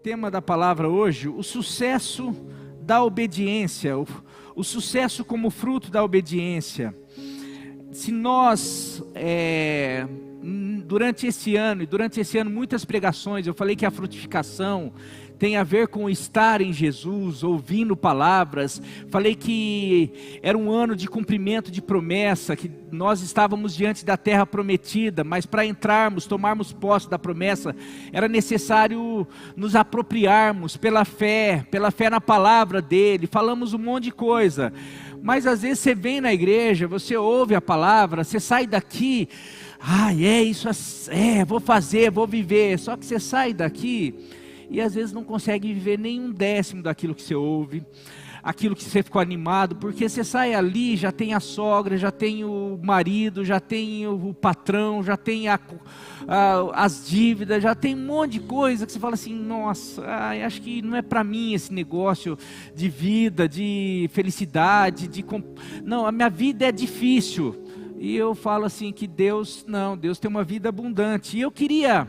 tema da palavra hoje, o sucesso da obediência, o sucesso como fruto da obediência. Se nós, durante esse ano muitas pregações, eu falei que a frutificação tem a ver com estar em Jesus, ouvindo palavras. Falei que era um ano de cumprimento de promessa, que nós estávamos diante da terra prometida, mas para entrarmos, tomarmos posse da promessa, era necessário nos apropriarmos pela fé na palavra dele. Falamos um monte de coisa, mas às vezes você vem na igreja, você ouve a palavra, você sai daqui, vou fazer, vou viver, só que você sai daqui e às vezes não consegue viver nem um décimo daquilo que você ouve, aquilo que você ficou animado, porque você sai ali, já tem a sogra, já tem o marido, já tem o patrão, já tem as dívidas, já tem um monte de coisa que você fala assim, nossa, acho que não é para mim esse negócio de vida, de felicidade, não, a minha vida é difícil. E eu falo assim que Deus tem uma vida abundante. E eu queria,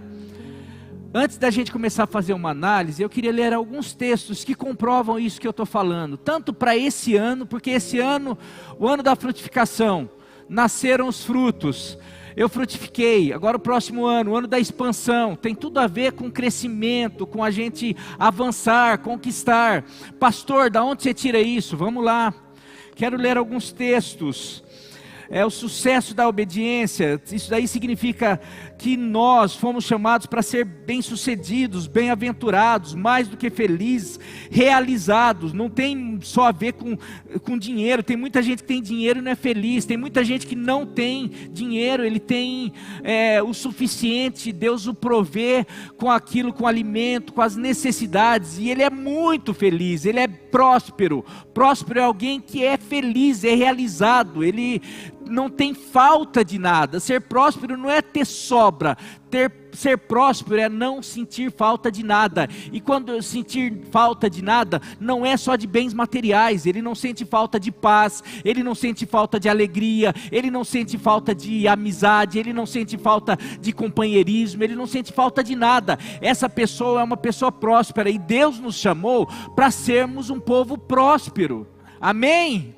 antes da gente começar a fazer uma análise, eu queria ler alguns textos que comprovam isso que eu estou falando. Tanto para esse ano, porque esse ano, o ano da frutificação, nasceram os frutos. Eu frutifiquei. Agora o próximo ano, o ano da expansão, tem tudo a ver com crescimento, com a gente avançar, conquistar. Pastor, da onde você tira isso? Vamos lá. Quero ler alguns textos. O sucesso da obediência, isso daí significa que nós fomos chamados para ser bem-sucedidos, bem-aventurados, mais do que felizes, realizados. Não tem só a ver com dinheiro. Tem muita gente que tem dinheiro e não é feliz. Tem muita gente que não tem dinheiro, ele tem o suficiente, Deus o provê com aquilo, com o alimento, com as necessidades, e ele é muito feliz, ele é próspero. Próspero é alguém que é feliz, é realizado, ele não tem falta de nada. Ser próspero não é ter sobra. Ser próspero é não sentir falta de nada. E quando eu sentir falta de nada, não é só de bens materiais. Ele não sente falta de paz, ele não sente falta de alegria, ele não sente falta de amizade, ele não sente falta de companheirismo, ele não sente falta de nada. Essa pessoa é uma pessoa próspera, e Deus nos chamou para sermos um povo próspero. Amém?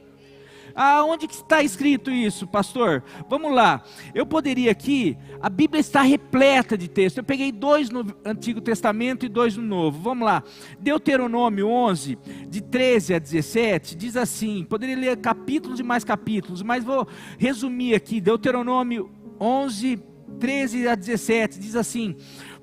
Onde que está escrito isso, pastor? Vamos lá. Eu poderia aqui, a Bíblia está repleta de textos. Eu peguei 2 no Antigo Testamento e 2 no Novo. Vamos lá. Deuteronômio 11, de 13 a 17, diz assim. Poderia ler capítulos e mais capítulos, mas vou resumir aqui. Deuteronômio 11, 13 a 17, diz assim: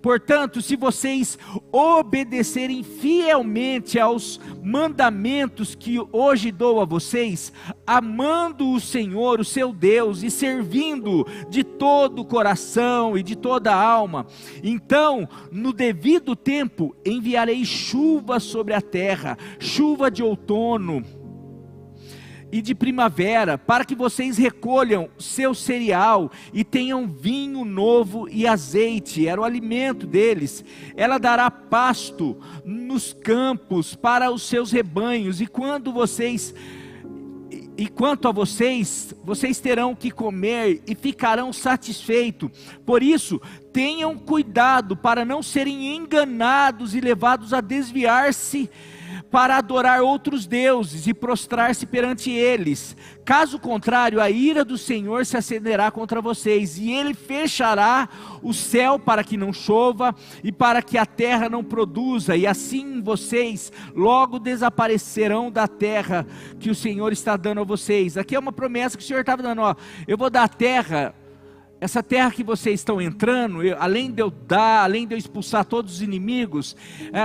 portanto, se vocês obedecerem fielmente aos mandamentos que hoje dou a vocês, amando o Senhor, o seu Deus, e servindo de todo o coração e de toda a alma, então, no devido tempo, enviarei chuva sobre a terra, chuva de outono e de primavera, para que vocês recolham seu cereal e tenham vinho novo e azeite. Era o alimento deles. Ela dará pasto nos campos para os seus rebanhos, e quanto a vocês terão que comer e ficarão satisfeitos. Por isso, tenham cuidado para não serem enganados e levados a desviar-se para adorar outros deuses e prostrar-se perante eles. Caso contrário, a ira do Senhor se acenderá contra vocês, e ele fechará o céu para que não chova e para que a terra não produza, e assim vocês logo desaparecerão da terra que o Senhor está dando a vocês. Aqui é uma promessa que o Senhor estava dando, eu vou dar a terra. Essa terra que vocês estão entrando, além de eu expulsar todos os inimigos,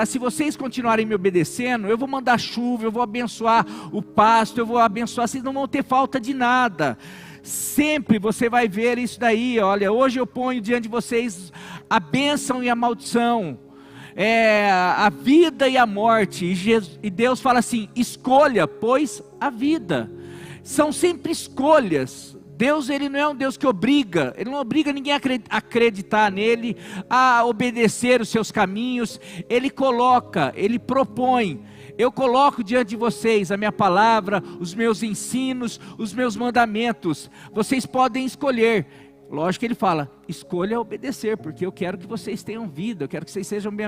se vocês continuarem me obedecendo, eu vou mandar chuva, eu vou abençoar o pasto, eu vou abençoar, vocês não vão ter falta de nada. Sempre você vai ver isso daí. Olha, hoje eu ponho diante de vocês a bênção e a maldição, a vida e a morte, e Deus fala assim: escolha, pois, a vida. São sempre escolhas. Deus, ele não é um Deus que obriga, ele não obriga ninguém a acreditar nele, a obedecer os seus caminhos. Ele coloca, ele propõe. Eu coloco diante de vocês a minha palavra, os meus ensinos, os meus mandamentos. Vocês podem escolher. Lógico que ele fala, escolha obedecer, porque eu quero que vocês tenham vida, eu quero que vocês sejam bem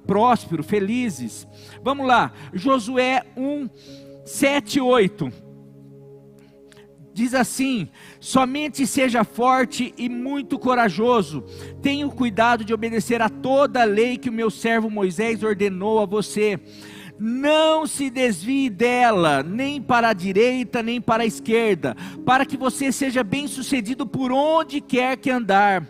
prósperos, felizes. Vamos lá, Josué 1, 7, 8. Diz assim: somente seja forte e muito corajoso, tenha o cuidado de obedecer a toda a lei que o meu servo Moisés ordenou a você. Não se desvie dela, nem para a direita, nem para a esquerda, para que você seja bem sucedido por onde quer que andar.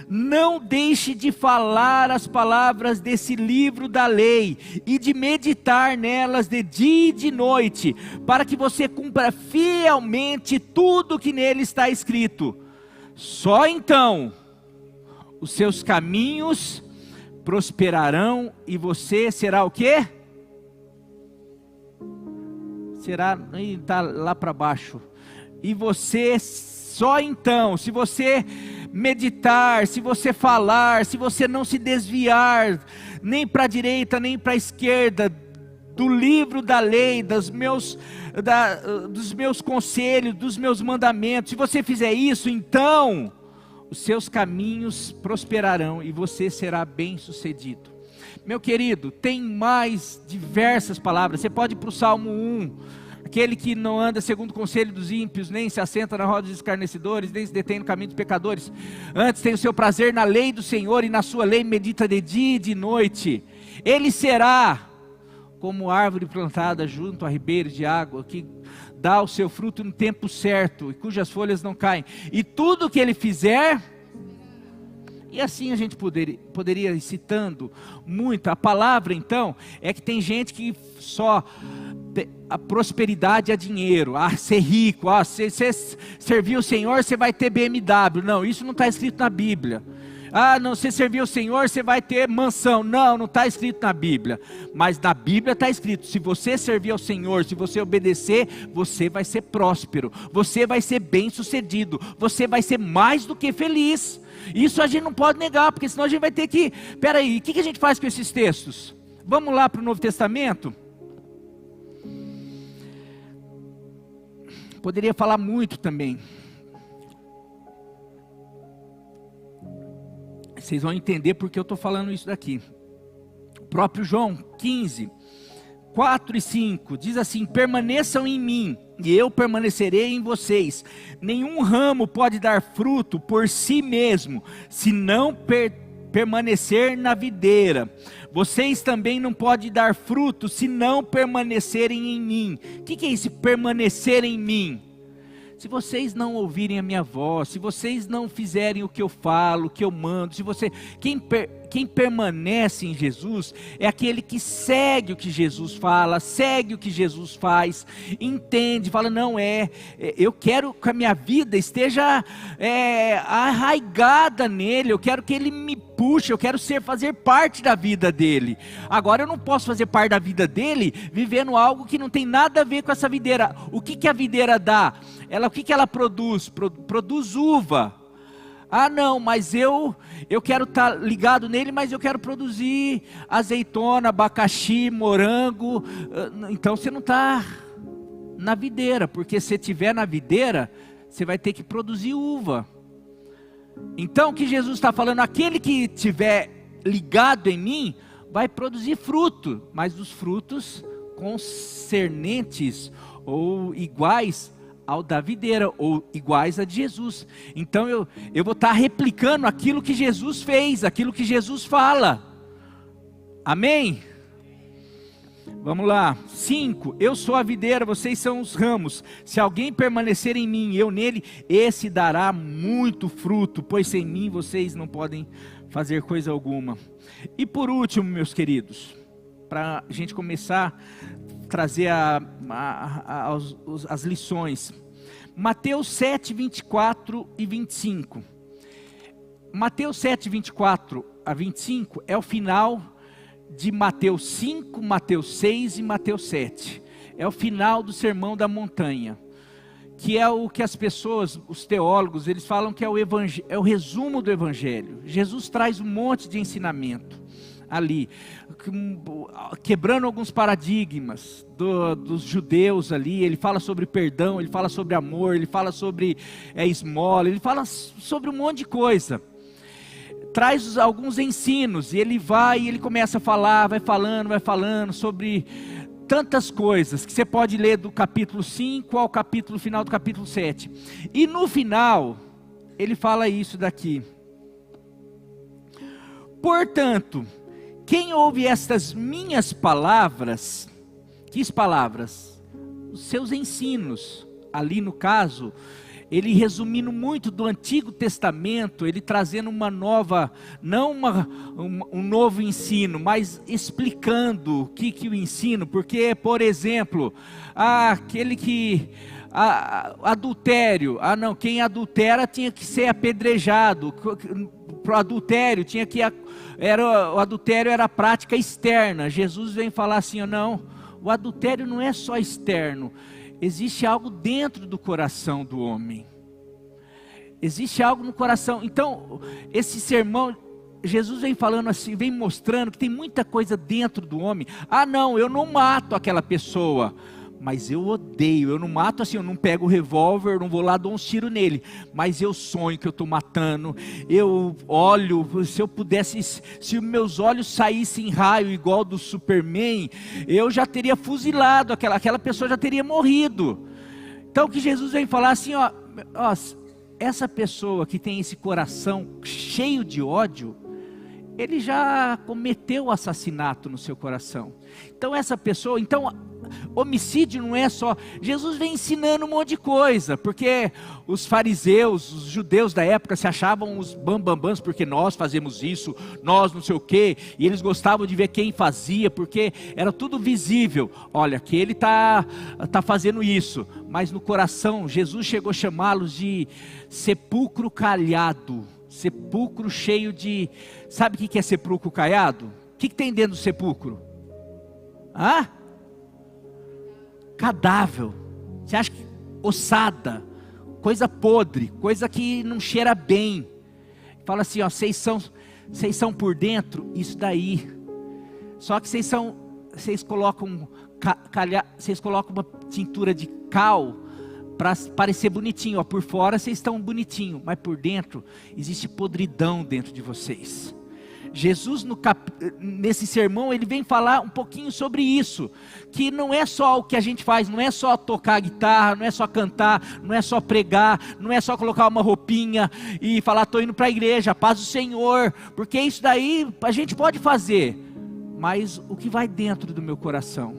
Não deixe de falar as palavras desse livro da lei, e de meditar nelas de dia e de noite, para que você cumpra fielmente tudo que nele está escrito. Só então os seus caminhos prosperarão, e você será o quê? Será, está lá para baixo. E você, só então, se você meditar, se você falar, se você não se desviar, nem para a direita, nem para a esquerda, do livro da lei, dos meus conselhos, dos meus mandamentos, se você fizer isso, então os seus caminhos prosperarão, e você será bem sucedido. Meu querido, tem mais diversas palavras. Você pode ir para o Salmo 1, aquele que não anda segundo o conselho dos ímpios, nem se assenta na roda dos escarnecedores, nem se detém no caminho dos pecadores. Antes tem o seu prazer na lei do Senhor, e na sua lei medita de dia e de noite. Ele será como árvore plantada junto a ribeiros de água, que dá o seu fruto no tempo certo, e cujas folhas não caem. E tudo que ele fizer... E assim a gente poderia ir citando muito. A palavra então, é que tem gente que só, a prosperidade é dinheiro, ser rico, se você servir o Senhor você vai ter BMW. Não, isso não está escrito na Bíblia. Não, se servir o Senhor você vai ter mansão. Não, não está escrito na Bíblia. Mas na Bíblia está escrito, se você servir ao Senhor, se você obedecer, você vai ser próspero, você vai ser bem sucedido, você vai ser mais do que feliz. Isso a gente não pode negar, porque senão a gente vai ter que... Peraí, o que a gente faz com esses textos? Vamos lá para o Novo Testamento? Poderia falar muito também. Vocês vão entender porque eu estou falando isso daqui. O próprio João 15, 4 e 5, diz assim: permaneçam em mim, e eu permanecerei em vocês. Nenhum ramo pode dar fruto por si mesmo, se não permanecer na videira. Vocês também não podem dar fruto, se não permanecerem em mim. O que é isso, permanecer em mim? Se vocês não ouvirem a minha voz, se vocês não fizerem o que eu falo, o que eu mando, quem permanece em Jesus é aquele que segue o que Jesus fala, segue o que Jesus faz, entende, fala, não eu quero que a minha vida esteja arraigada nele, eu quero que ele me puxe, eu quero fazer parte da vida dele. Agora eu não posso fazer parte da vida dele vivendo algo que não tem nada a ver com essa videira. O que a videira dá? O que ela produz? Produz uva. Não, mas eu quero estar ligado nele, mas eu quero produzir azeitona, abacaxi, morango. Então você não está na videira, porque se estiver na videira, você vai ter que produzir uva. Então o que Jesus está falando, aquele que estiver ligado em mim, vai produzir fruto, mas os frutos concernentes ou iguais ao da videira, ou iguais a de Jesus. Então eu vou estar replicando aquilo que Jesus fez, aquilo que Jesus fala. Amém? Vamos lá, 5, eu sou a videira, vocês são os ramos. Se alguém permanecer em mim e eu nele, esse dará muito fruto, pois sem mim vocês não podem fazer coisa alguma. E por último, meus queridos, para a gente começar a trazer as lições, Mateus 7, 24 e 25. Mateus 7, 24 a 25 é o final de Mateus 5, Mateus 6 e Mateus 7. É o final do Sermão da Montanha, que é o que as pessoas, os teólogos, eles falam que é o resumo do Evangelho. Jesus traz um monte de ensinamento. ali, quebrando alguns paradigmas dos judeus ali. Ele fala sobre perdão, ele fala sobre amor, ele fala sobre esmola, ele fala sobre um monte de coisa. Traz alguns ensinos, e ele começa a falar, vai falando sobre tantas coisas, que você pode ler do capítulo 5 ao capítulo final do capítulo 7. E no final, ele fala isso daqui: portanto, quem ouve estas minhas palavras, que palavras? Os seus ensinos, ali no caso, ele resumindo muito do Antigo Testamento, ele trazendo uma nova, não um novo ensino, mas explicando o que o ensino. Porque, por exemplo, aquele que adultério, quem adultera tinha que ser apedrejado. Para o adultério o adultério era a prática externa. Jesus vem falar assim: não, o adultério não é só externo. Existe algo dentro do coração do homem. Existe algo no coração. Então, esse sermão, Jesus vem falando assim, vem mostrando que tem muita coisa dentro do homem. Não, eu não mato aquela pessoa, mas eu odeio. Eu não mato assim, eu não pego o revólver, eu não vou lá, dou um tiro nele, mas eu sonho que eu estou matando. Eu olho, se eu pudesse, se meus olhos saíssem raio igual do Superman, eu já teria fuzilado, aquela pessoa já teria morrido. Então o que Jesus vem falar assim, essa pessoa que tem esse coração cheio de ódio, ele já cometeu o assassinato no seu coração. Então essa pessoa, homicídio não é só... Jesus vem ensinando um monte de coisa, porque os fariseus, os judeus da época se achavam os bambambãs, porque nós fazemos isso, nós não sei o quê, e eles gostavam de ver quem fazia, porque era tudo visível. Olha, que ele tá fazendo isso, mas no coração, Jesus chegou a chamá-los de sepulcro calhado, sepulcro cheio de... Sabe o que é sepulcro caiado? O que tem dentro do sepulcro? Cadáver. Você acha que ossada, coisa podre, coisa que não cheira bem. Fala assim, vocês são por dentro isso daí. Só que vocês colocam uma tintura de cal para parecer bonitinho. Por fora vocês estão bonitinho, mas por dentro existe podridão dentro de vocês. Jesus nesse sermão ele vem falar um pouquinho sobre isso, que não é só o que a gente faz, não é só tocar guitarra, não é só cantar, não é só pregar, não é só colocar uma roupinha e falar estou indo para a igreja, paz do Senhor, porque isso daí a gente pode fazer, mas o que vai dentro do meu coração?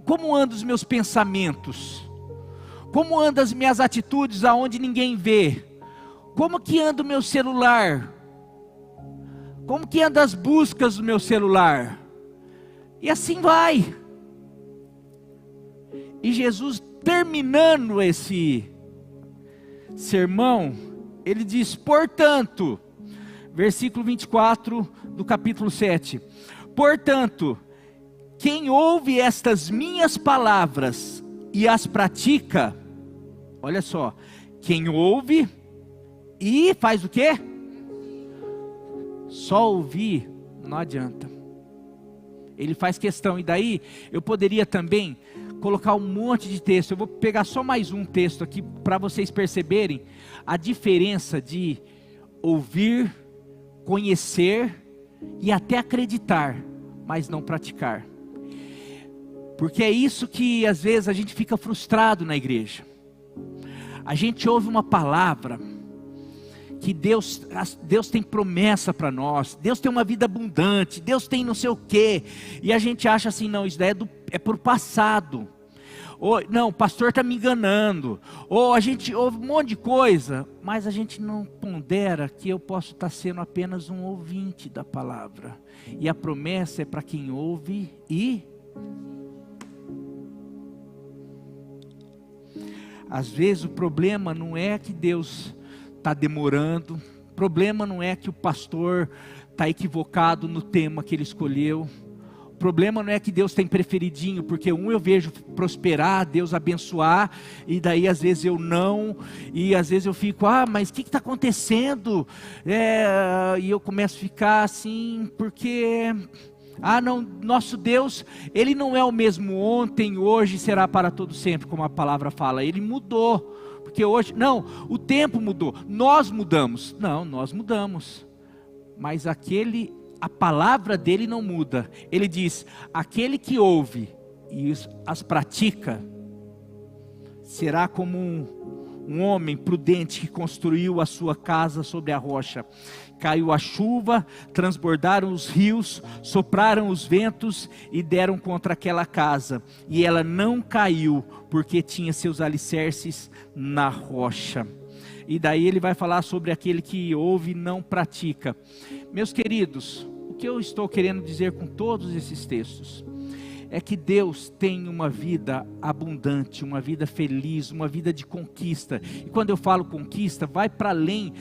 Como andam os meus pensamentos? Como andam as minhas atitudes aonde ninguém vê? Como que anda o meu celular? Como que anda as buscas do meu celular? E assim vai. E Jesus, terminando esse sermão, ele diz: portanto, versículo 24 do capítulo 7. Portanto, quem ouve estas minhas palavras e as pratica, olha só, quem ouve e faz o quê? Só ouvir não adianta. Ele faz questão, e daí eu poderia também colocar um monte de texto. Eu vou pegar só mais um texto aqui para vocês perceberem a diferença de ouvir, conhecer e até acreditar, mas não praticar. Porque é isso que às vezes a gente fica frustrado na igreja. A gente ouve uma palavra que Deus tem promessa para nós, Deus tem uma vida abundante, Deus tem não sei o quê, e a gente acha assim, não, isso daí é por passado, ou não, o pastor está me enganando, ou a gente ouve um monte de coisa, mas a gente não pondera que eu posso estar sendo apenas um ouvinte da palavra, e a promessa é para quem ouve e... Às vezes o problema não é que Deus está demorando, o problema não é que o pastor está equivocado no tema que ele escolheu, problema não é que Deus tem preferidinho, porque eu vejo prosperar, Deus abençoar, e daí às vezes eu não, e às vezes eu fico, mas o que está acontecendo? E eu começo a ficar assim, porque... não, nosso Deus, Ele não é o mesmo ontem, hoje, será para todo sempre, como a palavra fala. Ele mudou, porque hoje, não, o tempo mudou, nós mudamos. Não, nós mudamos, mas a palavra dele não muda. Ele diz, aquele que ouve e as pratica, será como um homem prudente que construiu a sua casa sobre a rocha. Caiu a chuva, transbordaram os rios, sopraram os ventos e deram contra aquela casa. E ela não caiu, porque tinha seus alicerces na rocha. E daí ele vai falar sobre aquele que ouve e não pratica. Meus queridos, o que eu estou querendo dizer com todos esses textos é que Deus tem uma vida abundante, uma vida feliz, uma vida de conquista. E quando eu falo conquista, vai para além.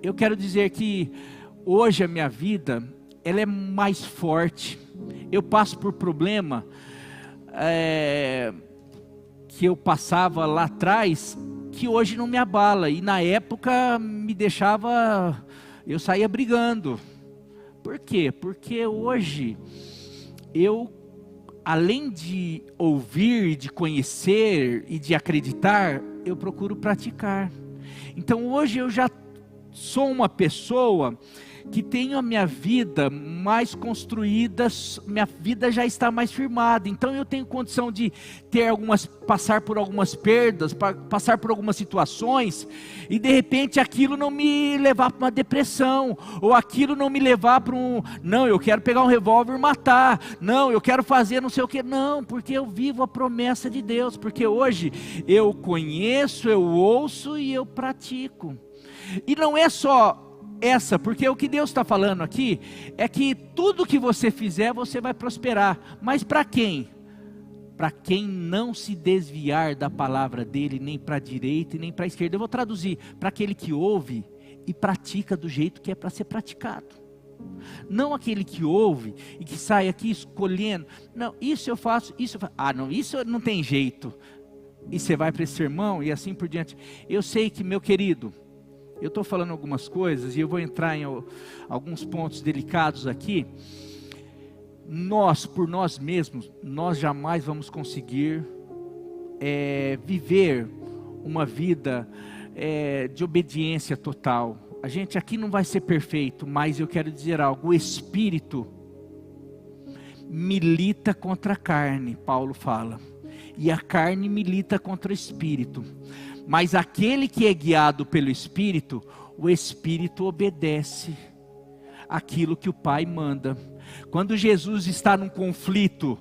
Eu quero dizer que hoje a minha vida, ela é mais forte. Eu passo por problema que eu passava lá atrás, que hoje não me abala. E na época me deixava, eu saía brigando. Por quê? Porque hoje... eu, além de ouvir, de conhecer e de acreditar, eu procuro praticar. Então hoje eu já sou uma pessoa que tenho a minha vida mais construída, minha vida já está mais firmada. Então eu tenho condição de passar por algumas perdas, passar por algumas situações, e de repente aquilo não me levar para uma depressão, ou aquilo não me levar para não, eu quero pegar um revólver e matar, não, eu quero fazer não sei o que, não, porque eu vivo a promessa de Deus, porque hoje eu conheço, eu ouço e eu pratico. E não é só porque o que Deus está falando aqui é que tudo que você fizer você vai prosperar, mas para quem? Para quem não se desviar da palavra dele, nem para a direita e nem para a esquerda. Eu vou traduzir, para aquele que ouve e pratica do jeito que é para ser praticado. Não aquele que ouve e que sai aqui escolhendo, não, isso eu faço, não, isso não tem jeito, e você vai para esse sermão e assim por diante. Eu sei que, meu querido, eu estou falando algumas coisas e eu vou entrar em alguns pontos delicados aqui. Nós, por nós mesmos, nós jamais vamos conseguir viver uma vida de obediência total. A gente aqui não vai ser perfeito, mas eu quero dizer algo, o Espírito milita contra a carne, Paulo fala, e a carne milita contra o Espírito. Mas aquele que é guiado pelo Espírito, o Espírito obedece aquilo que o Pai manda. Quando Jesus está num conflito,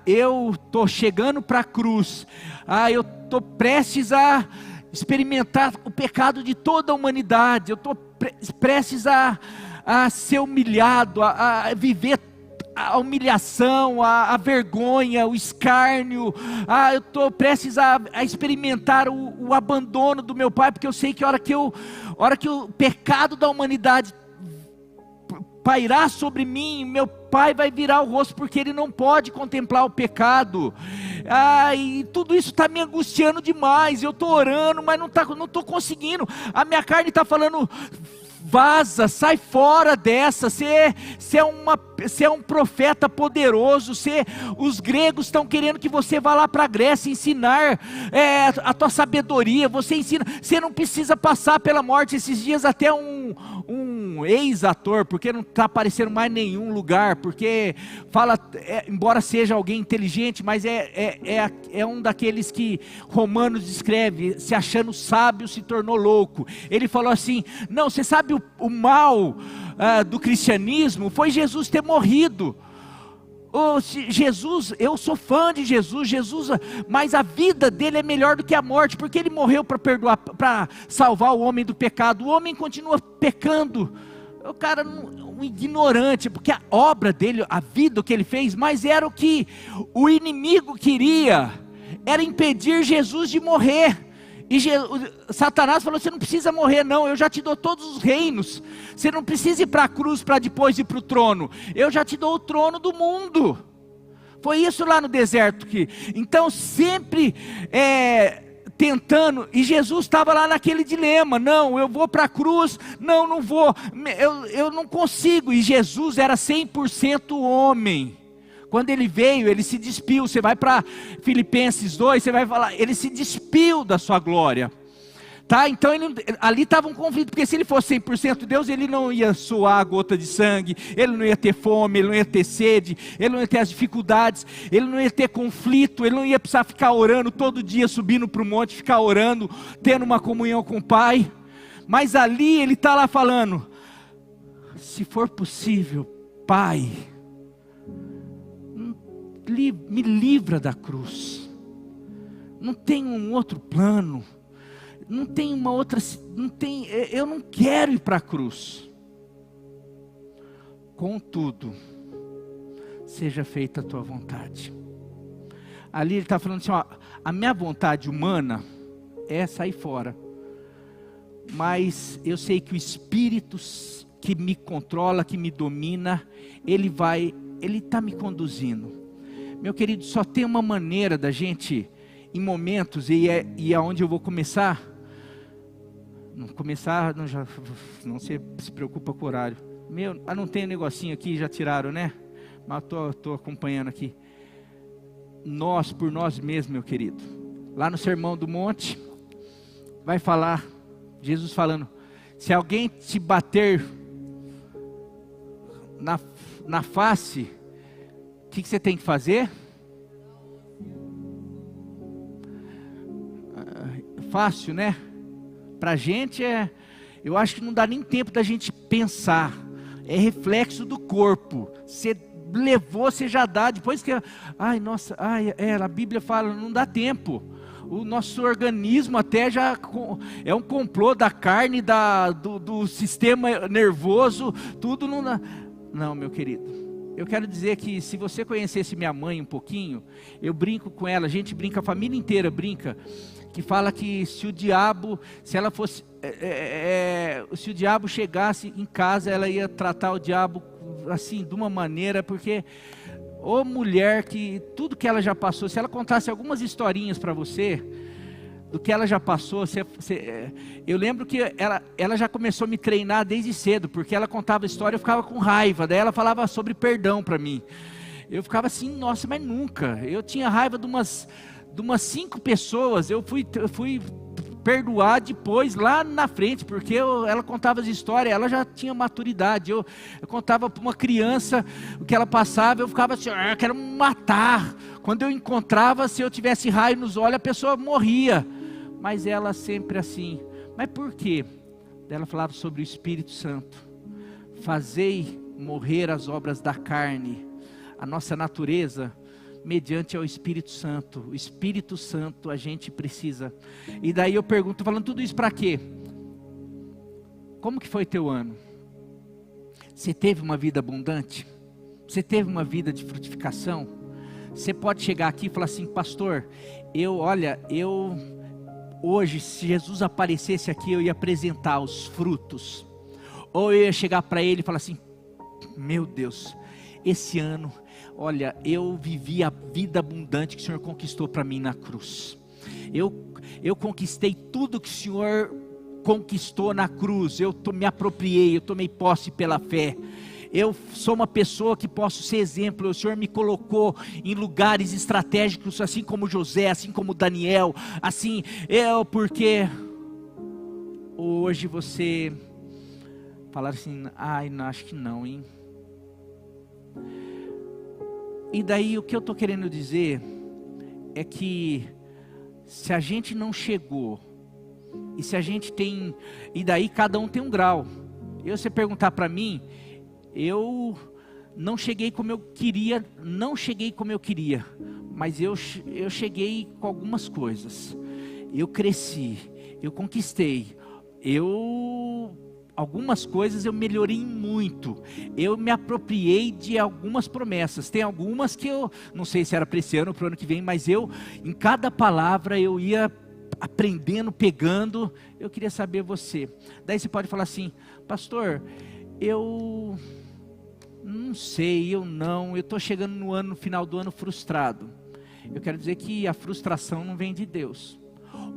eu estou chegando para a cruz, eu estou prestes a experimentar o pecado de toda a humanidade, eu estou prestes a ser humilhado, a viver a humilhação, a vergonha, o escárnio, eu estou prestes a experimentar o abandono do meu Pai, porque eu sei que a hora que o pecado da humanidade pairar sobre mim, meu Pai vai virar o rosto, porque Ele não pode contemplar o pecado, e tudo isso está me angustiando demais. Eu estou orando, mas não estou conseguindo, a minha carne está falando, vaza, sai fora dessa, você é um profeta poderoso, os gregos estão querendo que você vá lá para a Grécia ensinar a tua sabedoria, você ensina, você não precisa passar pela morte. Esses dias até um ex-ator, porque não está aparecendo mais em nenhum lugar, porque fala, embora seja alguém inteligente, mas é um daqueles que Romanos descreve, se achando sábio se tornou louco. Ele falou assim, não, você sabe o mal do cristianismo foi Jesus ter morrido. Jesus, eu sou fã de Jesus, mas a vida dele é melhor do que a morte, porque ele morreu para perdoar, para salvar o homem do pecado. O homem continua pecando, o cara um ignorante, porque a obra dele, a vida que ele fez, mas era o que o inimigo queria, era impedir Jesus de morrer. E Satanás falou, você não precisa morrer não, eu já te dou todos os reinos. Você não precisa ir para a cruz para depois ir para o trono. Eu já te dou o trono do mundo. Foi isso lá no deserto. Então sempre tentando, e Jesus estava lá naquele dilema, não, eu vou para a cruz, não, não vou, eu não consigo. E Jesus era 100% homem. Quando ele veio, ele se despiu. Você vai para Filipenses 2, você vai falar, ele se despiu da sua glória. Tá? Então ali estava um conflito, porque se ele fosse 100% Deus, ele não ia suar a gota de sangue, ele não ia ter fome, ele não ia ter sede, ele não ia ter as dificuldades, ele não ia ter conflito, ele não ia precisar ficar orando todo dia, subindo para o monte, ficar orando, tendo uma comunhão com o Pai. Mas ali ele está lá falando, se for possível, Pai, me livra da cruz, não tem um outro plano, não tem uma outra, eu não quero ir para a cruz. Contudo, seja feita a tua vontade. Ali ele está falando assim, ó, a minha vontade humana é sair fora, mas eu sei que o Espírito que me controla, que me domina, ele está me conduzindo. Meu querido, só tem uma maneira da gente, em momentos, e é onde eu vou começar. Não se preocupa com o horário. Não tem um negocinho aqui, já tiraram, né? Mas estou acompanhando aqui. Nós, por nós mesmos, meu querido. Lá no Sermão do Monte, vai falar, Jesus falando, se alguém te bater na face, o que você tem que fazer? Fácil, né? Pra gente eu acho que não dá nem tempo da gente pensar, é reflexo do corpo, você levou, você já dá, depois que, a Bíblia fala, não dá tempo, o nosso organismo até já, é um complô da carne, do sistema nervoso, tudo não dá. Não, meu querido, eu quero dizer que se você conhecesse minha mãe um pouquinho, eu brinco com ela, a gente brinca, a família inteira brinca, que fala que se o diabo chegasse em casa, ela ia tratar o diabo assim, de uma maneira, porque mulher que tudo que ela já passou, se ela contasse algumas historinhas para você, do que ela já passou, eu lembro que ela já começou a me treinar desde cedo, porque ela contava história, eu ficava com raiva, daí ela falava sobre perdão para mim, eu ficava assim, nossa, mas nunca, eu tinha raiva de umas 5 pessoas, eu fui perdoar depois, lá na frente, porque ela contava as histórias, ela já tinha maturidade, eu contava para uma criança o que ela passava, eu ficava assim, eu quero matar, quando eu encontrava, se eu tivesse raio nos olhos, a pessoa morria, mas ela sempre assim, mas por quê? Ela falava sobre o Espírito Santo, fazei morrer as obras da carne, a nossa natureza, mediante ao Espírito Santo. O Espírito Santo a gente precisa. E daí eu pergunto, falando tudo isso para quê? Como que foi teu ano? Você teve uma vida abundante? Você teve uma vida de frutificação? Você pode chegar aqui e falar assim, pastor, hoje, se Jesus aparecesse aqui, eu ia apresentar os frutos. Ou eu ia chegar para ele e falar assim, meu Deus, esse ano, olha, eu vivi a vida abundante que o Senhor conquistou para mim na cruz. Eu conquistei tudo que o Senhor conquistou na cruz. Eu me apropriei, eu tomei posse pela fé. Eu sou uma pessoa que posso ser exemplo. O Senhor me colocou em lugares estratégicos, assim como José, assim como Daniel, assim, porque hoje você falar assim, não, acho que não, hein? E daí o que eu estou querendo dizer é que se a gente não chegou, e se a gente tem, e daí cada um tem um grau. Você perguntar para mim, eu não cheguei como eu queria, mas eu cheguei com algumas coisas. Eu cresci, eu conquistei, algumas coisas eu melhorei muito, eu me apropriei de algumas promessas, tem algumas que eu não sei se era para esse ano ou para o ano que vem, mas em cada palavra eu ia aprendendo, pegando. Eu queria saber você. Daí você pode falar assim: pastor, eu não sei, eu estou chegando no final do ano frustrado. Eu quero dizer que a frustração não vem de Deus.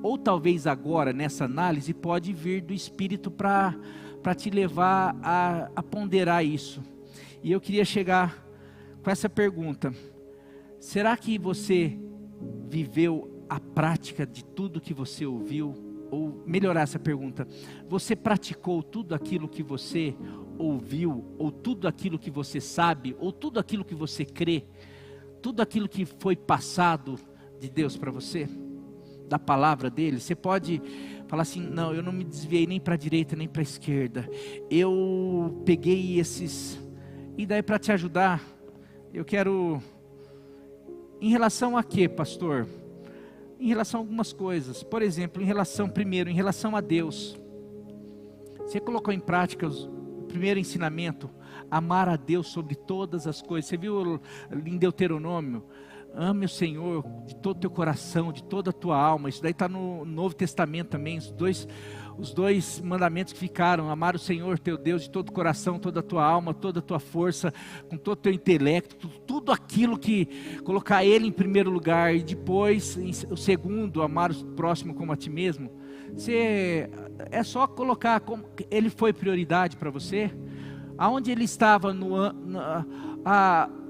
Ou talvez agora, nessa análise, pode vir do Espírito para te levar a ponderar isso. E eu queria chegar com essa pergunta: será que você viveu a prática de tudo que você ouviu? Ou melhorar essa pergunta: você praticou tudo aquilo que você ouviu? Ou tudo aquilo que você sabe? Ou tudo aquilo que você crê? Tudo aquilo que foi passado de Deus para você? Da palavra dele? Você pode falar assim: não, eu não me desviei nem para a direita nem para a esquerda. Eu peguei esses... E daí, para te ajudar, eu quero... Em relação a quê, pastor? Em relação a algumas coisas. Por exemplo, primeiro, em relação a Deus. Você colocou em prática o primeiro ensinamento: amar a Deus sobre todas as coisas. Você viu em Deuteronômio? Ame o Senhor de todo o teu coração, de toda a tua alma. Isso daí está no Novo Testamento também. Os dois mandamentos que ficaram: amar o Senhor teu Deus de todo o coração, toda a tua alma, toda a tua força, com todo o teu intelecto, tudo aquilo que colocar Ele em primeiro lugar. E depois, o segundo, amar o próximo como a ti mesmo. É só colocar como Ele foi prioridade para você. Aonde Ele estava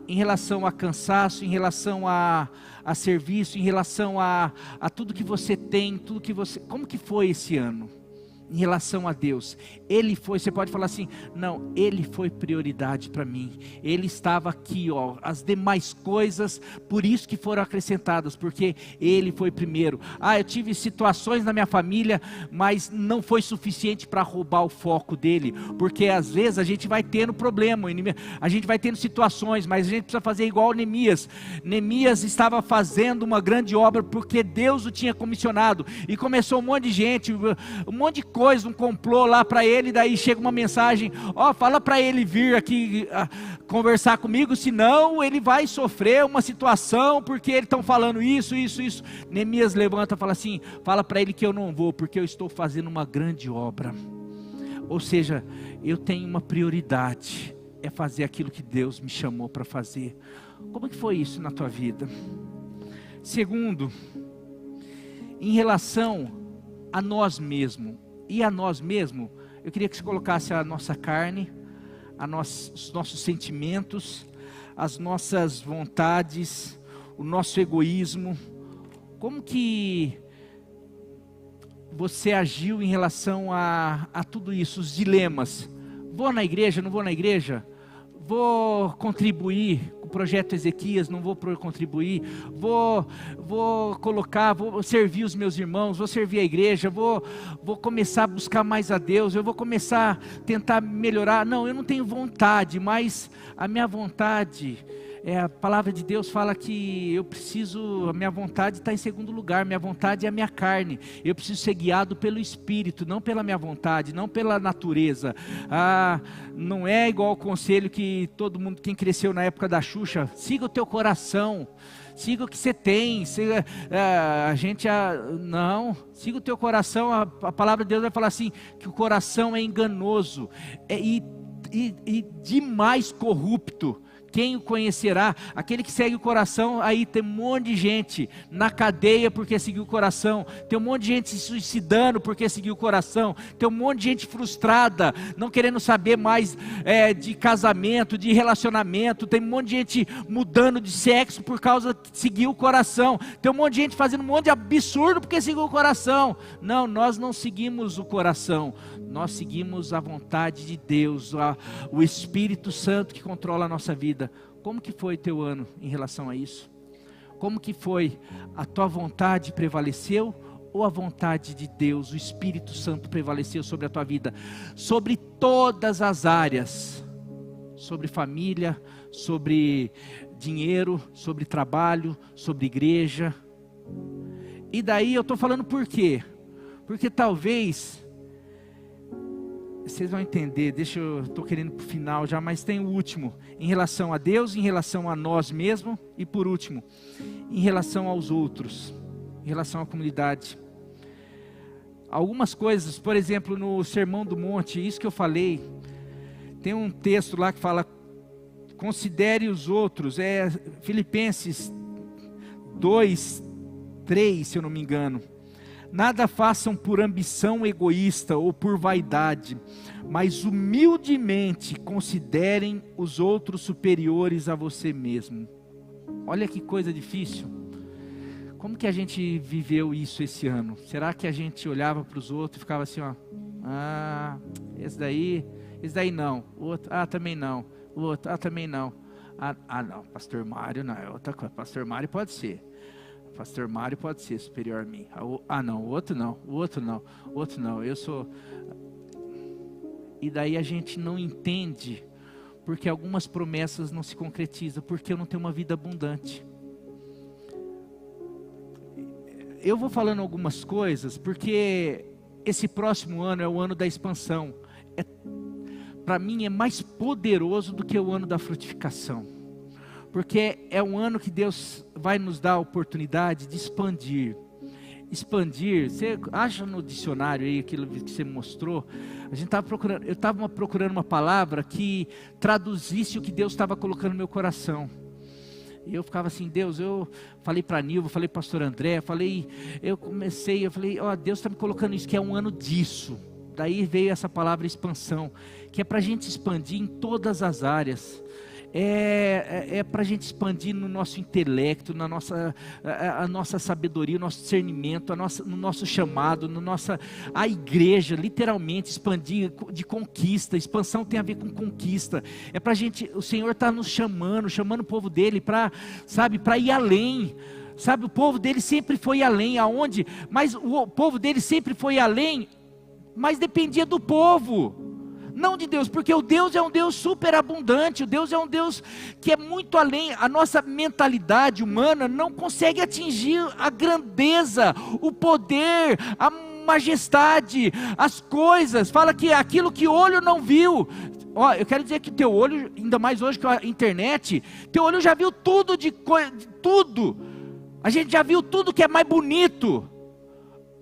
em relação a cansaço, em relação a serviço, em relação a tudo que você tem, tudo que você... Como que foi esse ano? Em relação a Deus, Ele foi... Você pode falar assim: não, Ele foi prioridade para mim. Ele estava aqui, ó. As demais coisas, por isso que foram acrescentadas, porque Ele foi primeiro. Eu tive situações na minha família, mas não foi suficiente para roubar o foco dele. Porque às vezes a gente vai tendo problema, a gente vai tendo situações, mas a gente precisa fazer igual Neemias. Neemias estava fazendo uma grande obra porque Deus o tinha comissionado. E começou um monte de gente, um monte de coisa, um complô lá para ele. Daí chega uma mensagem: fala para ele vir aqui conversar comigo, senão ele vai sofrer uma situação, porque eles estão falando isso. Neemias levanta e fala assim: fala para ele que eu não vou, porque eu estou fazendo uma grande obra. Ou seja, eu tenho uma prioridade, é fazer aquilo que Deus me chamou para fazer. Como que foi isso na tua vida? Segundo, em relação a nós mesmos. E a nós mesmos, eu queria que você colocasse a nossa carne, os nossos sentimentos, as nossas vontades, o nosso egoísmo. Como que você agiu em relação a tudo isso, os dilemas? Vou na igreja, não vou na igreja? Vou contribuir com o projeto Ezequias, não vou contribuir? Vou servir os meus irmãos, vou servir a igreja, vou começar a buscar mais a Deus, eu vou começar a tentar melhorar. Não, eu não tenho vontade, mas a minha vontade... a palavra de Deus fala que a minha vontade está em segundo lugar. Minha vontade é a minha carne. Eu preciso ser guiado pelo Espírito, não pela minha vontade, não pela natureza. Não é igual o conselho que todo mundo, quem cresceu na época da Xuxa: siga o teu coração, siga o que você tem. Não, siga o teu coração. A palavra de Deus vai falar assim, que o coração é enganoso e demais corrupto. Quem o conhecerá? Aquele que segue o coração. Aí tem um monte de gente na cadeia porque seguiu o coração. Tem um monte de gente se suicidando porque seguiu o coração. Tem um monte de gente frustrada, não querendo saber mais de casamento, de relacionamento. Tem um monte de gente mudando de sexo por causa de seguir o coração. Tem um monte de gente fazendo um monte de absurdo porque seguiu o coração. Não, nós não seguimos o coração. Nós seguimos a vontade de Deus, o Espírito Santo que controla a nossa vida. Como que foi teu ano em relação a isso? Como que foi? A tua vontade prevaleceu ou a vontade de Deus, o Espírito Santo prevaleceu sobre a tua vida? Sobre todas as áreas. Sobre família, sobre dinheiro, sobre trabalho, sobre igreja. E daí eu estou falando por quê? Porque talvez... Vocês vão entender, estou querendo para o final já, mas tem o último. Em relação a Deus, em relação a nós mesmos. E por último, em relação aos outros. Em relação à comunidade. algumas coisas, por exemplo, no Sermão do Monte, isso que eu falei, tem um texto lá que fala, considere os outros, Filipenses 2:3, se eu não me engano. Nada façam por ambição egoísta ou por vaidade, mas humildemente considerem os outros superiores a você mesmo. Olha que coisa difícil. Como que a gente viveu isso esse ano? Será que a gente olhava para os outros e ficava assim, ó, esse daí não, o outro, também não, o outro, também não. Não, pastor Mário não, é outra coisa, pastor Mário pode ser. Pastor Mário pode ser superior a mim. Não, o outro não, eu sou... E daí a gente não entende, porque algumas promessas não se concretizam, porque eu não tenho uma vida abundante. Eu vou falando algumas coisas, porque esse próximo ano é o ano da expansão. Para mim é mais poderoso do que o ano da frutificação. Porque é um ano que Deus vai nos dar a oportunidade de expandir. Expandir, você acha no dicionário aí aquilo que você mostrou? Eu estava procurando uma palavra que traduzisse o que Deus estava colocando no meu coração. E eu ficava assim, Deus, eu falei para a Nilva, falei para o pastor André, eu falei, Deus está me colocando isso, que é um ano disso. Daí veio essa palavra expansão, que é para a gente expandir em todas as áreas. É para a gente expandir no nosso intelecto, a nossa sabedoria, o nosso discernimento, no nosso chamado, a igreja, literalmente expandir de conquista. Expansão tem a ver com conquista. É para a gente, o Senhor está nos chamando o povo dele para ir além. Sabe, o povo dele sempre foi além, mas o povo dele sempre foi além, mas dependia do povo. Não de Deus, porque o Deus é um Deus superabundante, o Deus é um Deus que é muito além. A nossa mentalidade humana não consegue atingir a grandeza, o poder, a majestade, as coisas. Fala que aquilo que o olho não viu. Eu quero dizer que teu olho, ainda mais hoje com a internet, teu olho já viu tudo de tudo. A gente já viu tudo que é mais bonito.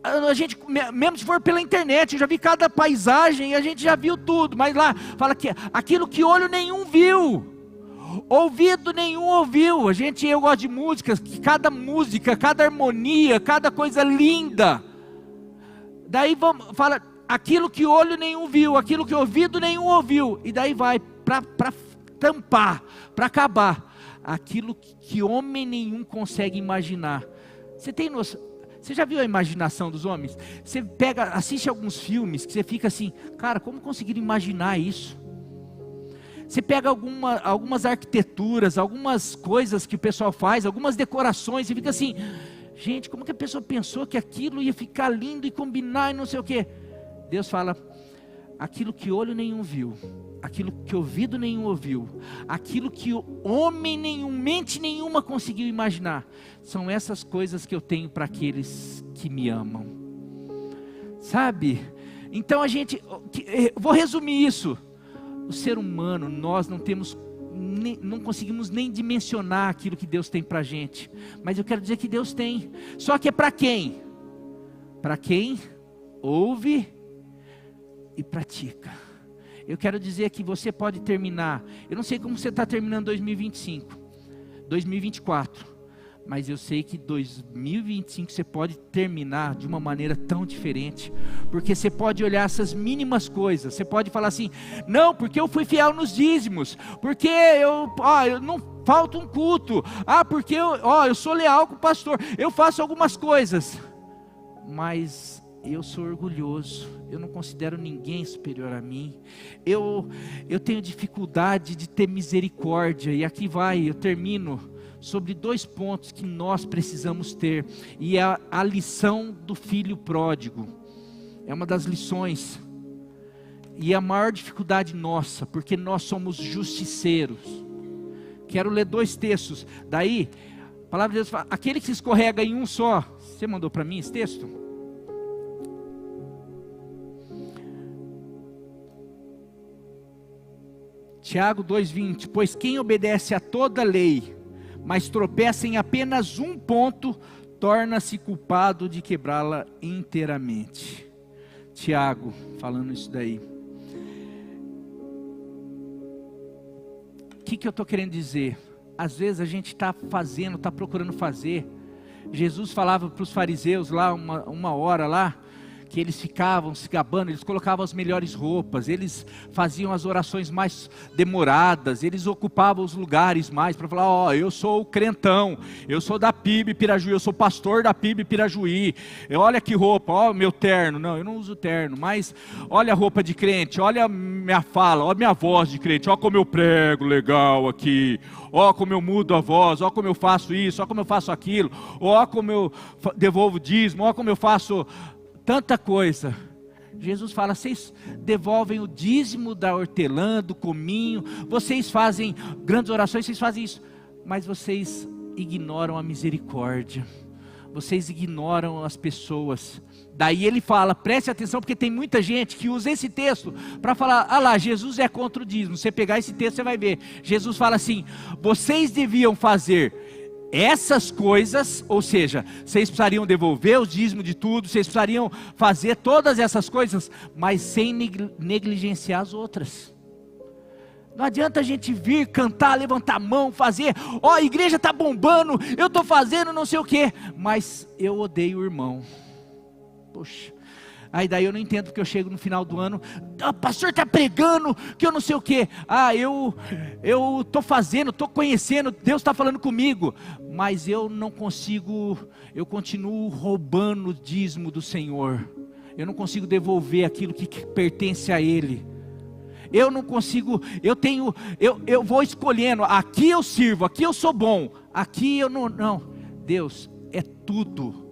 A gente, mesmo se for pela internet, eu já vi cada paisagem, a gente já viu tudo, mas lá, fala que aquilo que olho nenhum viu, ouvido nenhum ouviu. Eu gosto de músicas, música, cada harmonia, cada coisa linda. Daí fala, aquilo que olho nenhum viu, aquilo que ouvido nenhum ouviu, e daí vai, para tampar, para acabar, aquilo que homem nenhum consegue imaginar. Você tem noção? Você já viu a imaginação dos homens? Você assiste alguns filmes que você fica assim, cara, como conseguiram imaginar isso? Você pega algumas arquiteturas, algumas coisas que o pessoal faz, algumas decorações, e fica assim, gente, como que a pessoa pensou que aquilo ia ficar lindo e combinar e não sei o quê? Deus fala, aquilo que olho nenhum viu, aquilo que ouvido nenhum ouviu, aquilo que homem nenhum, mente nenhuma conseguiu imaginar, são essas coisas que eu tenho para aqueles que me amam. Sabe? Então vou resumir isso. O ser humano, nós não conseguimos nem dimensionar aquilo que Deus tem para a gente, mas eu quero dizer que Deus tem, só que é para quem? Para quem ouve e pratica. Eu quero dizer que você pode terminar, eu não sei como você está terminando 2025, 2024, mas eu sei que 2025 você pode terminar de uma maneira tão diferente, porque você pode olhar essas mínimas coisas, você pode falar assim, não, porque eu fui fiel nos dízimos, porque eu não falta um culto, porque eu sou leal com o pastor, eu faço algumas coisas, mas eu sou orgulhoso, eu não considero ninguém superior a mim, eu tenho dificuldade de ter misericórdia, e aqui eu termino sobre 2 pontos que nós precisamos ter, e é a lição do filho pródigo, é uma das lições, e a maior dificuldade nossa, porque nós somos justiceiros. Quero ler 2 textos, daí, a palavra de Deus fala, aquele que se escorrega em um só, você mandou para mim esse texto? Tiago 2:20, pois quem obedece a toda lei, mas tropeça em apenas um ponto, torna-se culpado de quebrá-la inteiramente. Tiago falando isso daí. O que eu estou querendo dizer? Às vezes a gente está fazendo, está procurando fazer. Jesus falava para os fariseus lá, uma hora lá, que eles ficavam se gabando, eles colocavam as melhores roupas, eles faziam as orações mais demoradas, eles ocupavam os lugares mais, para falar, ó, eu sou o crentão, eu sou da PIB Pirajuí, eu sou pastor da PIB Pirajuí, olha que roupa, ó meu terno, não, eu não uso terno, mas olha a roupa de crente, olha a minha fala, olha a minha voz de crente, ó como eu prego legal aqui, ó como eu mudo a voz, ó como eu faço isso, ó como eu faço aquilo, ó como eu devolvo dízimo, ó como eu faço tanta coisa. Jesus fala, vocês devolvem o dízimo da hortelã, do cominho, vocês fazem grandes orações, vocês fazem isso, mas vocês ignoram a misericórdia, vocês ignoram as pessoas. Daí ele fala, preste atenção, porque tem muita gente que usa esse texto para falar, ah lá, Jesus é contra o dízimo. Você pegar esse texto, você vai ver, Jesus fala assim, vocês deviam fazer essas coisas, ou seja, vocês precisariam devolver o dízimo de tudo, vocês precisariam fazer todas essas coisas, mas sem negligenciar as outras. Não adianta a gente vir, cantar, levantar a mão, fazer, ó, a igreja está bombando, eu estou fazendo não sei o que, mas eu odeio o irmão. Poxa, aí daí eu não entendo, porque eu chego no final do ano, o pastor está pregando, que eu não sei o que, eu estou fazendo, estou conhecendo, Deus está falando comigo, mas eu não consigo, eu continuo roubando o dízimo do Senhor, eu não consigo devolver aquilo que pertence a Ele, eu não consigo, eu vou escolhendo, aqui eu sirvo, aqui eu sou bom, aqui eu não, Deus é tudo.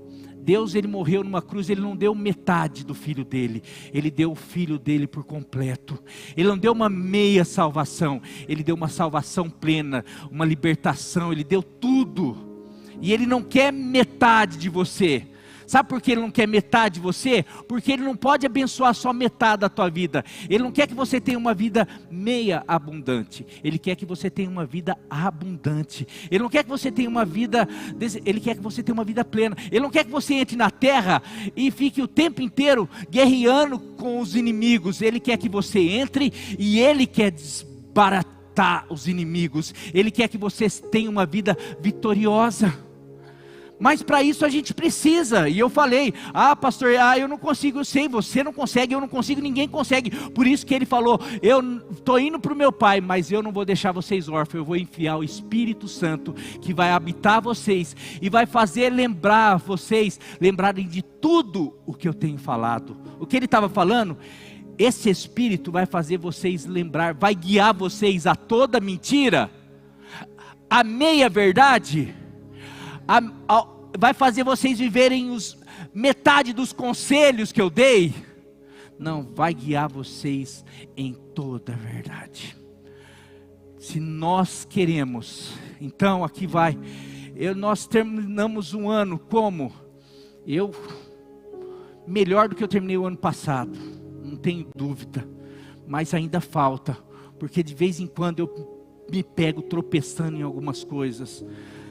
Deus, Ele morreu numa cruz, Ele não deu metade do Filho dEle, Ele deu o Filho dEle por completo, Ele não deu uma meia salvação, Ele deu uma salvação plena, uma libertação, Ele deu tudo, e Ele não quer metade de você. Sabe por que Ele não quer metade de você? Porque Ele não pode abençoar só metade da tua vida. Ele não quer que você tenha uma vida meia abundante. Ele quer que você tenha uma vida abundante. Ele não quer que você tenha uma vida, Ele quer que você tenha uma vida plena. Ele não quer que você entre na terra e fique o tempo inteiro guerreando com os inimigos. Ele quer que você entre e Ele quer desbaratar os inimigos. Ele quer que você tenha uma vida vitoriosa. Mas para isso a gente precisa, e eu falei, pastor, eu não consigo, eu sei, você não consegue, eu não consigo, ninguém consegue, por isso que ele falou, eu estou indo para o meu Pai, mas eu não vou deixar vocês órfãos, eu vou enviar o Espírito Santo, que vai habitar vocês, e vai fazer lembrar vocês, lembrarem de tudo o que eu tenho falado. O que ele estava falando, esse Espírito vai fazer vocês lembrar, vai guiar vocês a toda mentira, a meia verdade, vai fazer vocês viverem metade dos conselhos que eu dei. Não, vai guiar vocês em toda a verdade. Se nós queremos, então aqui vai, nós terminamos um ano como? Melhor do que eu terminei o ano passado, não tenho dúvida, mas ainda falta, porque de vez em quando eu me pego tropeçando em algumas coisas.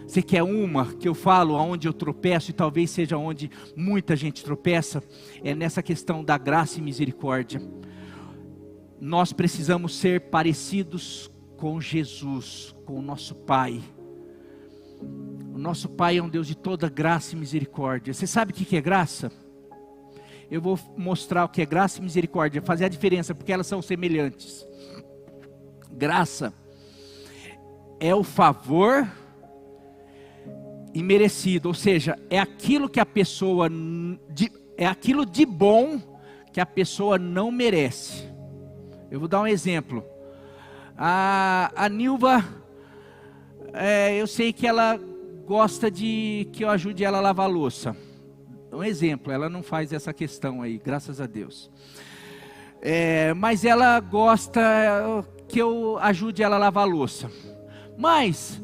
Você quer uma que eu falo aonde eu tropeço, e talvez seja onde muita gente tropeça, é nessa questão da graça e misericórdia. Nós precisamos ser parecidos com Jesus, com o nosso Pai. O nosso Pai é um Deus de toda graça e misericórdia. Você sabe o que é graça? Eu vou mostrar o que é graça e misericórdia, fazer a diferença, porque elas são semelhantes. Graça é o favor imerecido, ou seja, é aquilo que a pessoa, é aquilo de bom que a pessoa não merece. Eu vou dar um exemplo. A Nilva, eu sei que ela gosta de que eu ajude ela a lavar a louça. Um exemplo, ela não faz essa questão aí, graças a Deus. Mas ela gosta que eu ajude ela a lavar a louça. Mas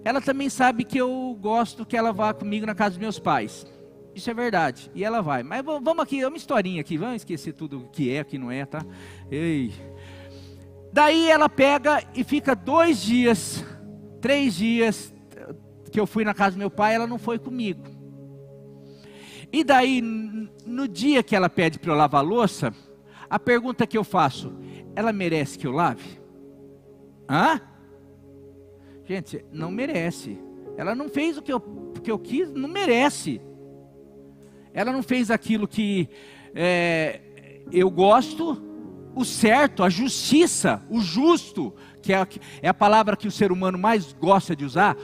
ela também sabe que eu gosto que ela vá comigo na casa dos meus pais. Isso é verdade. E ela vai. Mas vamos aqui, é uma historinha aqui. Vamos esquecer tudo o que é, o que não é, tá? Ei. Daí ela pega e fica 2 dias, 3 dias que eu fui na casa do meu pai, ela não foi comigo. E daí, no dia que ela pede para eu lavar a louça, a pergunta que eu faço, ela merece que eu lave? Hã? Gente, não merece. Ela não fez o que eu quis, não merece. Ela não fez aquilo que eu gosto, o certo, a justiça, o justo, que é a palavra que o ser humano mais gosta de usar.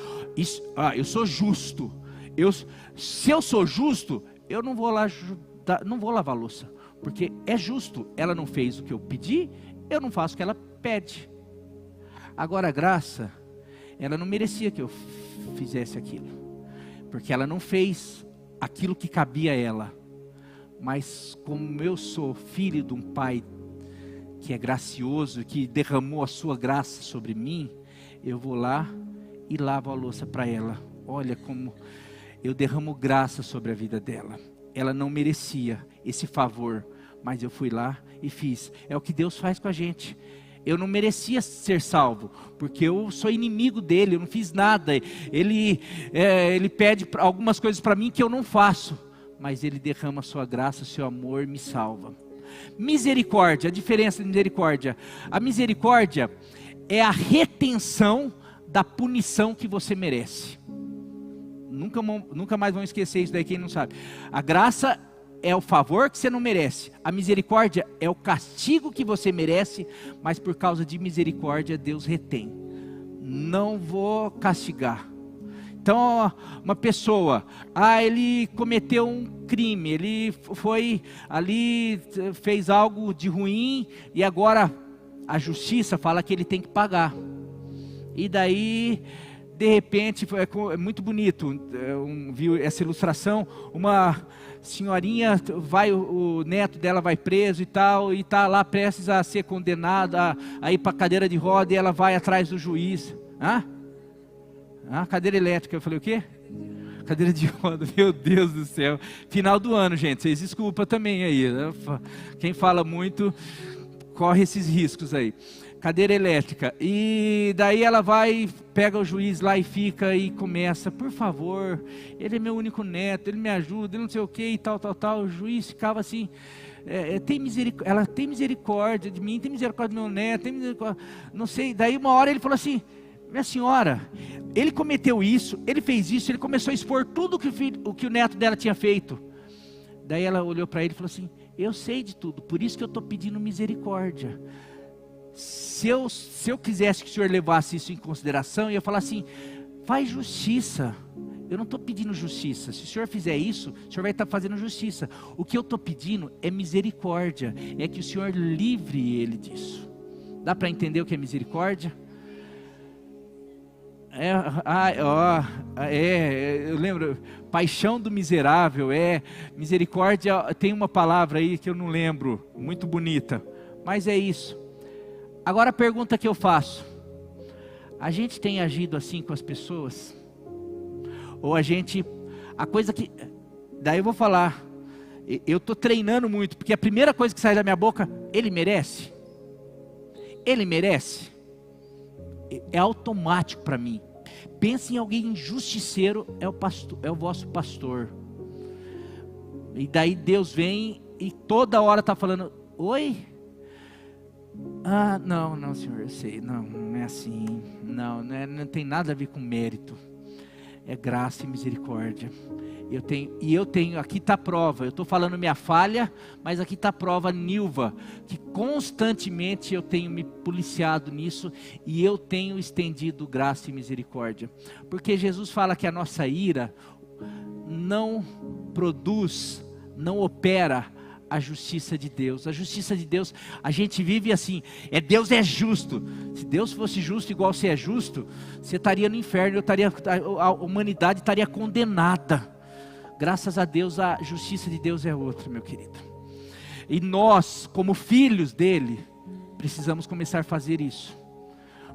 Eu sou justo. Se eu sou justo, eu não vou lá não vou lavar a louça, porque é justo. Ela não fez o que eu pedi, eu não faço o que ela pede. Agora a graça, ela não merecia que eu fizesse aquilo, porque ela não fez aquilo que cabia a ela. Mas como eu sou filho de um pai que é gracioso, que derramou a sua graça sobre mim, eu vou lá e lavo a louça para ela. Olha como eu derramo graça sobre a vida dela. Ela não merecia esse favor, mas eu fui lá e fiz. É o que Deus faz com a gente. Eu não merecia ser salvo, porque eu sou inimigo dele, eu não fiz nada. Ele pede algumas coisas para mim que eu não faço, mas ele derrama a sua graça, o seu amor, me salva. Misericórdia, a diferença de misericórdia. A misericórdia é a retenção da punição que você merece. Nunca mais vão esquecer isso daí, quem não sabe. A graça é o favor que você não merece. A misericórdia é o castigo que você merece, mas por causa de misericórdia Deus retém. Não vou castigar. Então, uma pessoa, ele cometeu um crime, ele foi ali, fez algo de ruim, e agora a justiça fala que ele tem que pagar. E daí, de repente, é muito bonito, viu essa ilustração, uma senhorinha, o neto dela vai preso e tal, e está lá prestes a ser condenado, a ir para a cadeira de roda, e ela vai atrás do juiz. Cadeira elétrica, eu falei o quê? Cadeira de roda, meu Deus do céu. Final do ano, gente, vocês desculpa também aí, né? Quem fala muito, corre esses riscos aí. Cadeira elétrica, e daí ela vai, pega o juiz lá e fica e começa, por favor, ele é meu único neto, ele me ajuda, ele não sei o que e tal, o juiz ficava assim, ela tem misericórdia de mim, tem misericórdia do meu neto, tem misericórdia, não sei, daí uma hora ele falou assim, minha senhora, ele cometeu isso, ele fez isso, ele começou a expor tudo o que o neto dela tinha feito. Daí ela olhou para ele e falou assim, eu sei de tudo, por isso que eu estou pedindo misericórdia. Se eu quisesse que o senhor levasse isso em consideração, eu ia falar assim, faz justiça. Eu não estou pedindo justiça. Se o senhor fizer isso, o senhor vai estar fazendo justiça. O que eu estou pedindo é misericórdia, é que o senhor livre ele disso. Dá para entender o que é misericórdia? Eu lembro, paixão do miserável, misericórdia, tem uma palavra aí que eu não lembro, muito bonita, mas é isso. Agora a pergunta que eu faço, a gente tem agido assim com as pessoas? Ou a coisa que, daí eu vou falar, eu estou treinando muito, porque a primeira coisa que sai da minha boca, ele merece? Ele merece? É automático para mim. Pense em alguém injusticeiro, é o vosso pastor. E daí Deus vem e toda hora está falando, oi? Não senhor, eu sei, não é assim, não tem nada a ver com mérito, é graça e misericórdia. Eu tenho, aqui está a prova, eu estou falando minha falha, mas aqui está a prova, Nilva, que constantemente eu tenho me policiado nisso, e eu tenho estendido graça e misericórdia, porque Jesus fala que a nossa ira não produz, não opera a justiça de Deus. A justiça de Deus, a gente vive assim, Deus é justo. Se Deus fosse justo igual você é justo, você estaria no inferno, a humanidade estaria condenada. Graças a Deus, a justiça de Deus é outra, meu querido. E nós, como filhos dele, precisamos começar a fazer isso.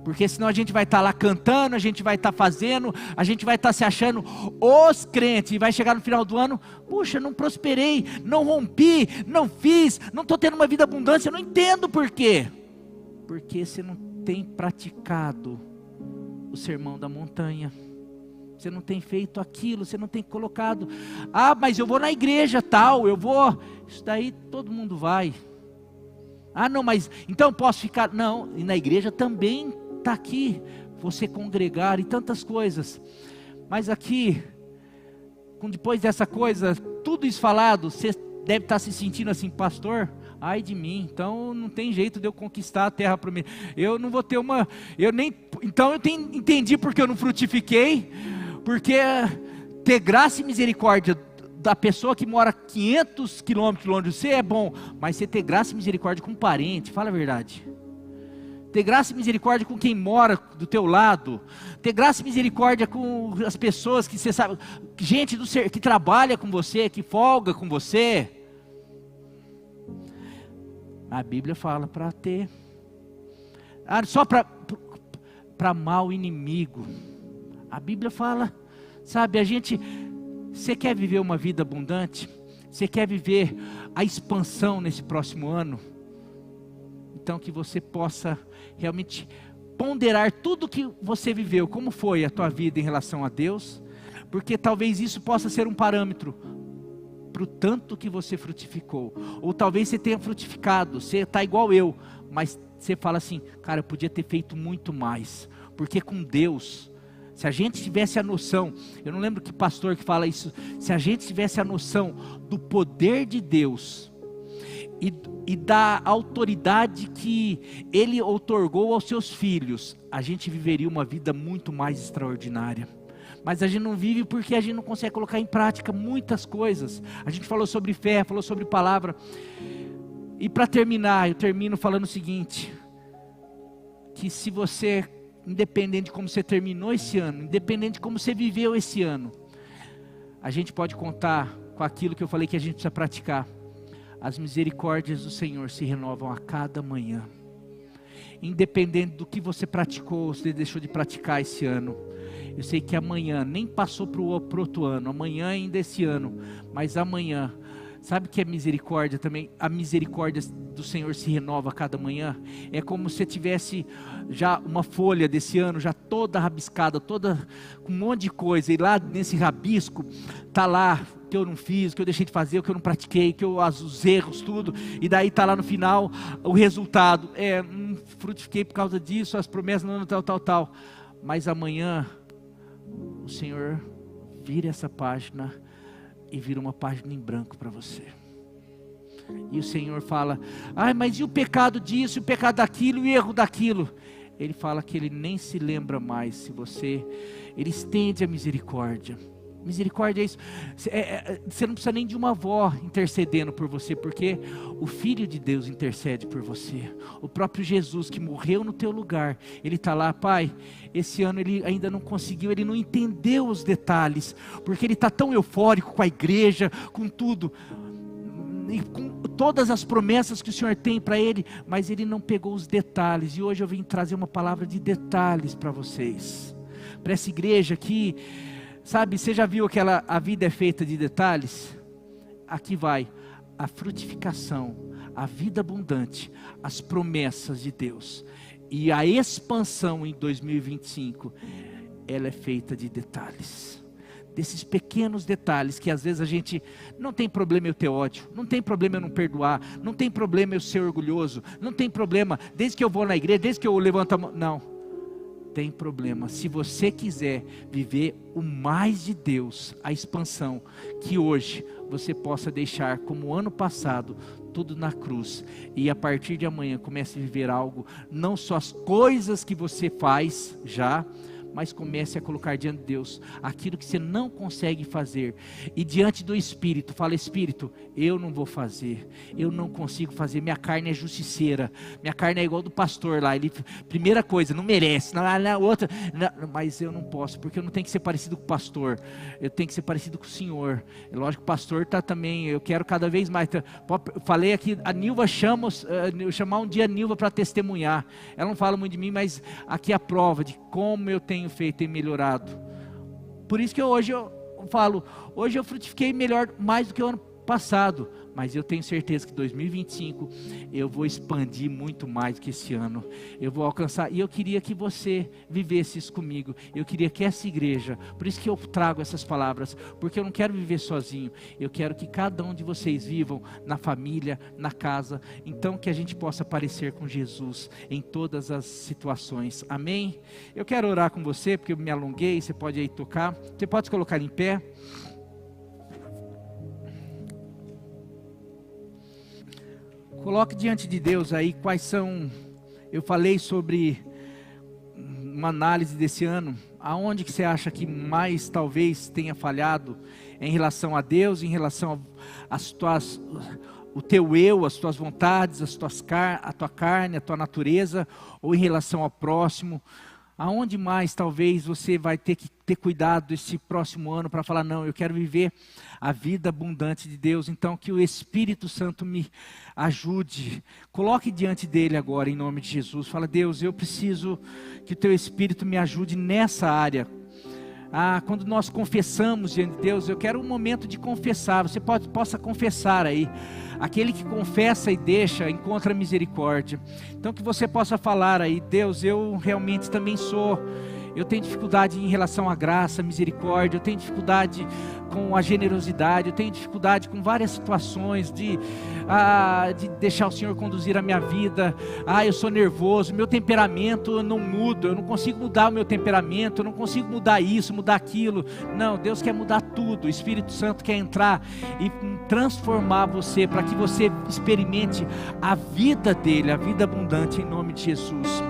Porque senão a gente vai estar lá cantando, a gente vai estar fazendo, a gente vai estar se achando os crentes, e vai chegar no final do ano, puxa, não prosperei, não rompi, não fiz, não estou tendo uma vida abundante, eu não entendo por quê. Porque você não tem praticado o sermão da montanha. você não tem feito aquilo, você não tem colocado. Ah, mas eu vou na igreja tal, eu vou. Isso daí todo mundo vai. Ah, não, mas então posso ficar. Não, e na igreja também está aqui, você congregar e tantas coisas. Mas aqui, depois dessa coisa, tudo isso falado, você deve estar se sentindo assim, pastor, ai de mim, então não tem jeito de eu conquistar a terra para mim. Eu não vou ter então eu entendi porque eu não frutifiquei, porque ter graça e misericórdia da pessoa que mora 500 quilômetros longe de você é bom, mas você ter graça e misericórdia com um parente, fala a verdade. Ter graça e misericórdia com quem mora do teu lado. Ter graça e misericórdia com as pessoas que você sabe, gente que trabalha com você, que folga com você. A Bíblia fala para ter. Só para amar o inimigo. A Bíblia fala, sabe, você quer viver uma vida abundante? Você quer viver a expansão nesse próximo ano? Então que você possa realmente ponderar tudo que você viveu, como foi a tua vida em relação a Deus, porque talvez isso possa ser um parâmetro para o tanto que você frutificou, ou talvez você tenha frutificado, você está igual eu, mas você fala assim, cara, eu podia ter feito muito mais, porque com Deus, se a gente tivesse a noção, eu não lembro que pastor que fala isso, se a gente tivesse a noção do poder de Deus, e da autoridade que Ele outorgou aos seus filhos, a gente viveria uma vida muito mais extraordinária. Mas a gente não vive porque a gente não consegue colocar em prática muitas coisas. A gente falou sobre fé, falou sobre palavra. E para terminar, eu termino falando o seguinte, que se você, independente de como você terminou esse ano, independente de como você viveu esse ano, a gente pode contar com aquilo que eu falei que a gente precisa praticar. As misericórdias do Senhor se renovam a cada manhã. Independente do que você praticou, você deixou de praticar esse ano. Eu sei que amanhã, nem passou para o outro ano, amanhã ainda esse ano, mas amanhã, sabe o que é misericórdia também? A misericórdia do Senhor se renova a cada manhã. É como se tivesse já uma folha desse ano, já toda rabiscada, toda com um monte de coisa, e lá nesse rabisco, está lá, que eu não fiz, que eu deixei de fazer, o que eu não pratiquei, os erros, tudo, e daí está lá no final, o resultado, frutifiquei por causa disso, as promessas, não, tal, mas amanhã, o Senhor vira essa página, e vira uma página em branco para você, e o Senhor fala, mas e o pecado disso, o pecado daquilo, o erro daquilo, Ele fala que Ele nem se lembra mais, Ele estende a misericórdia. Misericórdia é isso, você não precisa nem de uma avó intercedendo por você, porque o Filho de Deus intercede por você, o próprio Jesus que morreu no teu lugar, Ele está lá, Pai, esse ano Ele ainda não conseguiu, Ele não entendeu os detalhes, porque Ele está tão eufórico com a igreja, com tudo, e com todas as promessas que o Senhor tem para Ele, mas Ele não pegou os detalhes, e hoje eu vim trazer uma palavra de detalhes para vocês, para essa igreja aqui. Sabe, você já viu a vida é feita de detalhes? Aqui vai a frutificação, a vida abundante, as promessas de Deus. E a expansão em 2025, ela é feita de detalhes. Desses pequenos detalhes que às vezes a gente, não tem problema eu ter ódio, não tem problema eu não perdoar, não tem problema eu ser orgulhoso, não tem problema, desde que eu vou na igreja, desde que eu levanto a mão, não. Tem problema, se você quiser viver o mais de Deus, a expansão, que hoje você possa deixar como ano passado, tudo na cruz, e a partir de amanhã comece a viver algo, não só as coisas que você faz já, mas comece a colocar diante de Deus aquilo que você não consegue fazer, e diante do Espírito, fala: Espírito, eu não vou fazer, eu não consigo fazer, minha carne é justiceira, minha carne é igual do pastor lá, ele, primeira coisa, não merece, outra, mas eu não posso, porque eu não tenho que ser parecido com o pastor, eu tenho que ser parecido com o Senhor. É lógico que o pastor está também, eu quero cada vez mais, falei aqui, a Nilva chamar um dia a Nilva para testemunhar, ela não fala muito de mim, mas aqui é a prova de como eu tenho feito e melhorado. Por isso que hoje eu falo, hoje eu frutifiquei melhor, mais do que o ano passado, mas eu tenho certeza que 2025 eu vou expandir muito mais do que esse ano. Eu vou alcançar, e eu queria que você vivesse isso comigo. Eu queria que essa igreja, por isso que eu trago essas palavras, porque eu não quero viver sozinho. Eu quero que cada um de vocês vivam na família, na casa, então que a gente possa parecer com Jesus em todas as situações. Amém? Eu quero orar com você, porque eu me alonguei, você pode aí tocar. Você pode se colocar em pé. Coloque diante de Deus aí quais são, eu falei sobre uma análise desse ano, aonde que você acha que mais talvez tenha falhado em relação a Deus, em relação às tuas, o teu eu, as tuas vontades, a tua carne, a tua natureza, ou em relação ao próximo. Aonde mais talvez você vai ter que ter cuidado esse próximo ano para falar, não, eu quero viver a vida abundante de Deus. Então que o Espírito Santo me ajude. Coloque diante dele agora em nome de Jesus. Fala, Deus, eu preciso que o teu Espírito me ajude nessa área. Quando nós confessamos diante de Deus, eu quero um momento de confessar. Você possa confessar aí. Aquele que confessa e deixa, encontra misericórdia. Então que você possa falar aí, Deus, eu realmente também eu tenho dificuldade em relação à graça, misericórdia, eu tenho dificuldade com a generosidade, eu tenho dificuldade com várias situações de deixar o Senhor conduzir a minha vida. Eu sou nervoso, meu temperamento eu não mudo, eu não consigo mudar o meu temperamento, eu não consigo mudar isso, mudar aquilo. Não, Deus quer mudar tudo, o Espírito Santo quer entrar e transformar você, para que você experimente a vida dele, a vida abundante em nome de Jesus.